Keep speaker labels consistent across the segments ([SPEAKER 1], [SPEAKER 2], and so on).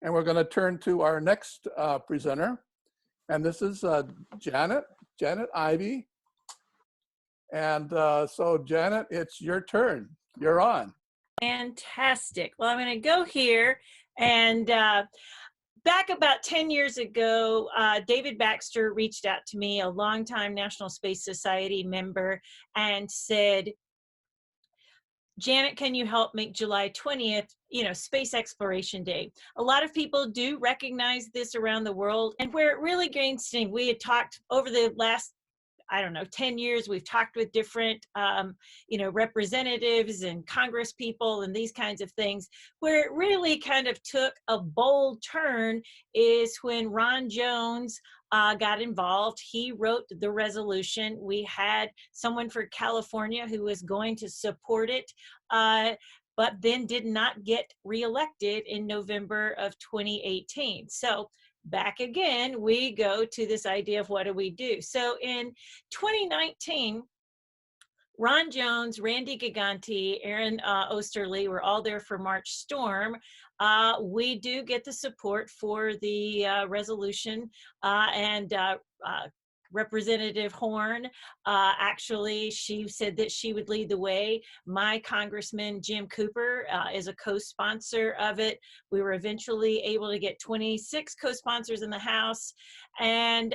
[SPEAKER 1] And we're going to turn to our next presenter. And this is Janet Ivey. And so Janet, it's your turn. You're on.
[SPEAKER 2] Fantastic. Well, I'm going to go here and back about 10 years ago, David Baxter reached out to me, a longtime National Space Society member, and said, Janet, can you help make July 20th, Space Exploration Day? A lot of people do recognize this around the world, and where it really gained steam, we had talked over the last 10 years, we've talked with different, representatives and Congress people and these kinds of things. Where it really kind of took a bold turn is when Ron Jones got involved. He wrote the resolution. We had someone for California who was going to support it, but then did not get reelected in November of 2018. So back again, we go to this idea of what do we do? So in 2019, Ron Jones, Randy Gigante, Aaron Osterly were all there for March Storm. We do get the support for the resolution, and Representative Horn, actually, she said that she would lead the way. My Congressman Jim Cooper is a co-sponsor of it. We were eventually able to get 26 co-sponsors in the House. And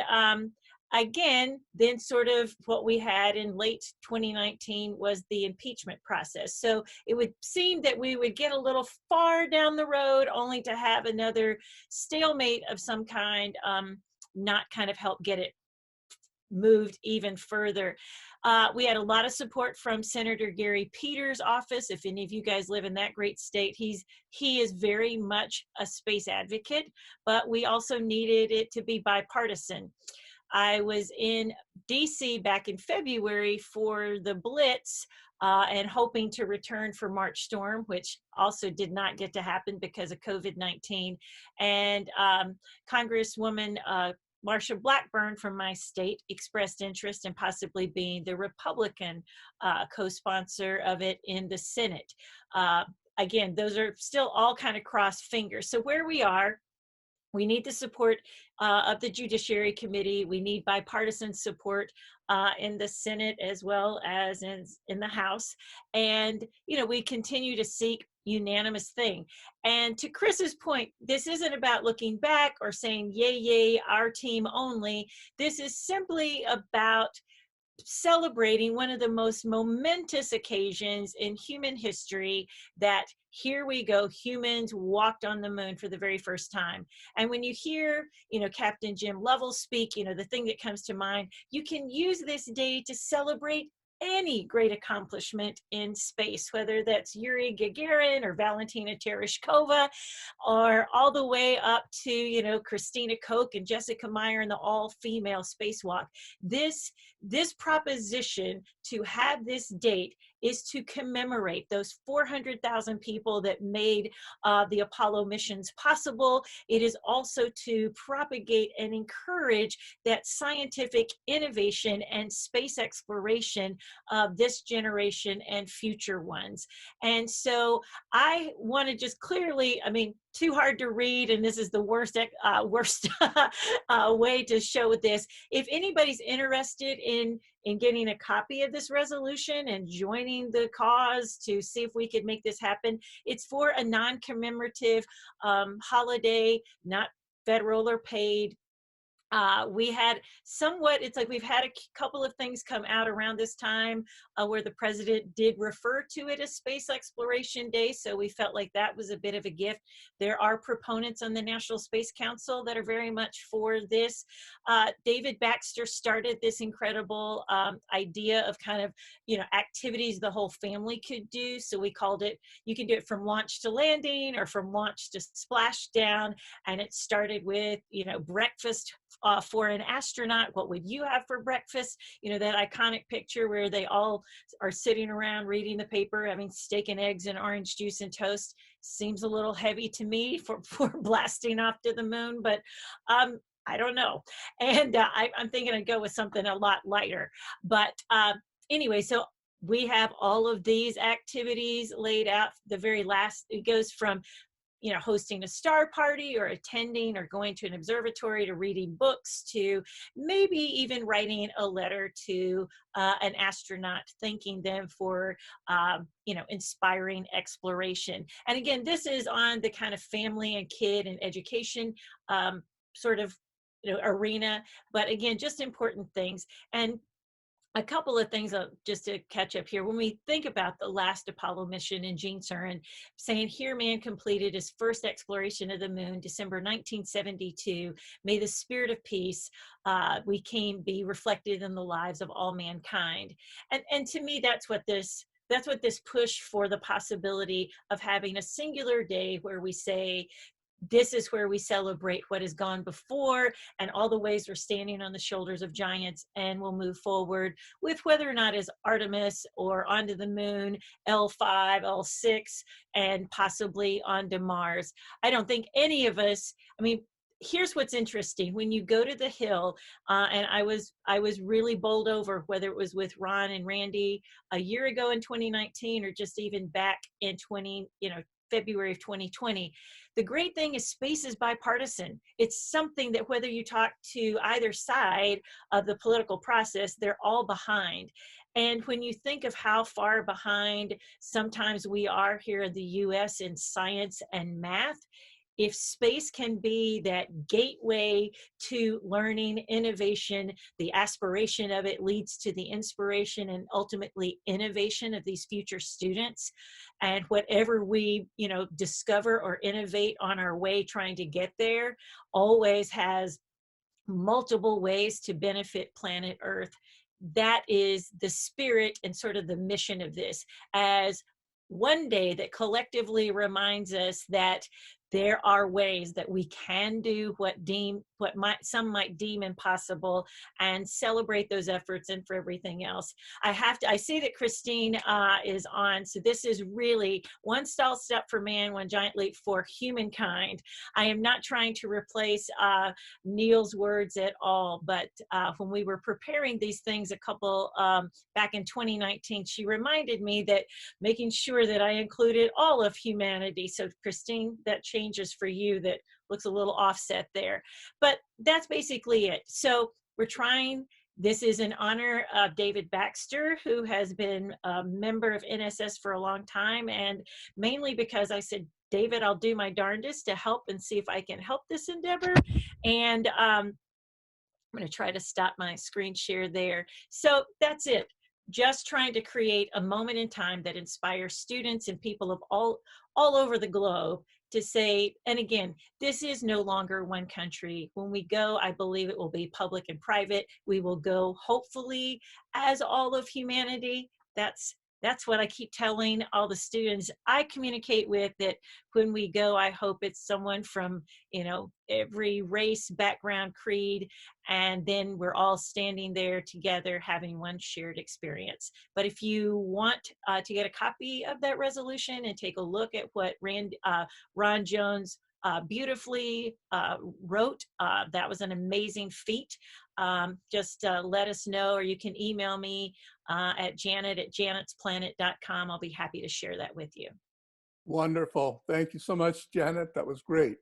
[SPEAKER 2] again, then sort of what we had in late 2019 was the impeachment process. So it would seem that we would get a little far down the road only to have another stalemate of some kind, not kind of help get it moved even further. We had a lot of support from Senator Gary Peters' office. If any of you guys live in that great state, he is very much a space advocate, but we also needed it to be bipartisan. I was in DC back in February for the Blitz, and hoping to return for March Storm, which also did not get to happen because of COVID-19. And Congresswoman Marsha Blackburn from my state expressed interest in possibly being the Republican co-sponsor of it in the Senate. Again, those are still all kind of crossed fingers. So where we are, we need the support of the Judiciary Committee. We need bipartisan support in the Senate as well as in the House. And, we continue to seek unanimous thing. And to Chris's point, this isn't about looking back or saying, yay, yay, our team only. This is simply about celebrating one of the most momentous occasions in human history, that here we go, humans walked on the moon for the very first time. And when you hear, Captain Jim Lovell speak, the thing that comes to mind, you can use this day to celebrate any great accomplishment in space, whether that's Yuri Gagarin or Valentina Tereshkova, or all the way up to, Christina Koch and Jessica Meyer and the all-female spacewalk. This proposition to have this date is to commemorate those 400,000 people that made the Apollo missions possible. It is also to propagate and encourage that scientific innovation and space exploration of this generation and future ones. And so I want to just clearly, too hard to read, and this is the worst way to show this. If anybody's interested in getting a copy of this resolution and joining the cause to see if we could make this happen, it's for a non-commemorative holiday, not federal or paid. We had somewhat, it's like we've had a couple of things come out around this time where the president did refer to it as Space Exploration Day, so we felt like that was a bit of a gift. There are proponents on the National Space Council that are very much for this. David Baxter started this incredible idea of kind of, activities the whole family could do. So we called it, you can do it from launch to landing or from launch to splashdown. And it started with, breakfast for an astronaut. What would you have for breakfast? That iconic picture where they all are sitting around reading the paper, having steak and eggs and orange juice and toast. Seems a little heavy to me for blasting off to the moon, but I don't know. And I'm thinking I'd go with something a lot lighter. But anyway, so we have all of these activities laid out. The very last, it goes from hosting a star party or attending or going to an observatory to reading books to maybe even writing a letter to an astronaut, thanking them for, inspiring exploration. And again, this is on the kind of family and kid and education sort of arena, but again, just important things. And a couple of things just to catch up here. When we think about the last Apollo mission and Gene Cernan saying, here man completed his first exploration of the moon, December 1972, may the spirit of peace be reflected in the lives of all mankind. And to me, that's what this push for the possibility of having a singular day where we say, this is where we celebrate what has gone before and all the ways we're standing on the shoulders of giants, and we'll move forward with whether or not it's Artemis or onto the moon, L5, L6, and possibly onto Mars. I don't think any of us, here's what's interesting. When you go to the Hill, and I was really bowled over, whether it was with Ron and Randy a year ago in 2019 or just even back in February of 2020. The great thing is space is bipartisan. It's something that whether you talk to either side of the political process, they're all behind. And when you think of how far behind sometimes we are here in the US in science and math, if space can be that gateway to learning, innovation, the aspiration of it leads to the inspiration and ultimately innovation of these future students. And whatever we, discover or innovate on our way trying to get there always has multiple ways to benefit planet Earth. That is the spirit and sort of the mission of this, as one day that collectively reminds us that there are ways that we can do what some might deem impossible, and celebrate those efforts. And for everything else, I see that Christine is on. So this is really one small step for man, one giant leap for humankind. I am not trying to replace Neil's words at all, but when we were preparing these things back in 2019, she reminded me that making sure that I included all of humanity. So Christine, that changes for you. That looks a little offset there, but that's basically it. So we're trying. This is in honor of David Baxter, who has been a member of NSS for a long time, and mainly because I said, David, I'll do my darndest to help and see if I can help this endeavor. And I'm going to try to stop my screen share there. So that's it. Just trying to create a moment in time that inspires students and people of all over the globe to say, and again, this is no longer one country. When we go, I believe it will be public and private. We will go, hopefully, as all of humanity. That's what I keep telling all the students I communicate with, that when we go, I hope it's someone from, every race, background, creed, and then we're all standing there together having one shared experience. But if you want to get a copy of that resolution and take a look at what Ron Jones beautifully wrote, that was an amazing feat. Just let us know, or you can email me at janet@janetsplanet.com. I'll be happy to share that with you.
[SPEAKER 1] Wonderful. Thank you so much, Janet. That was great.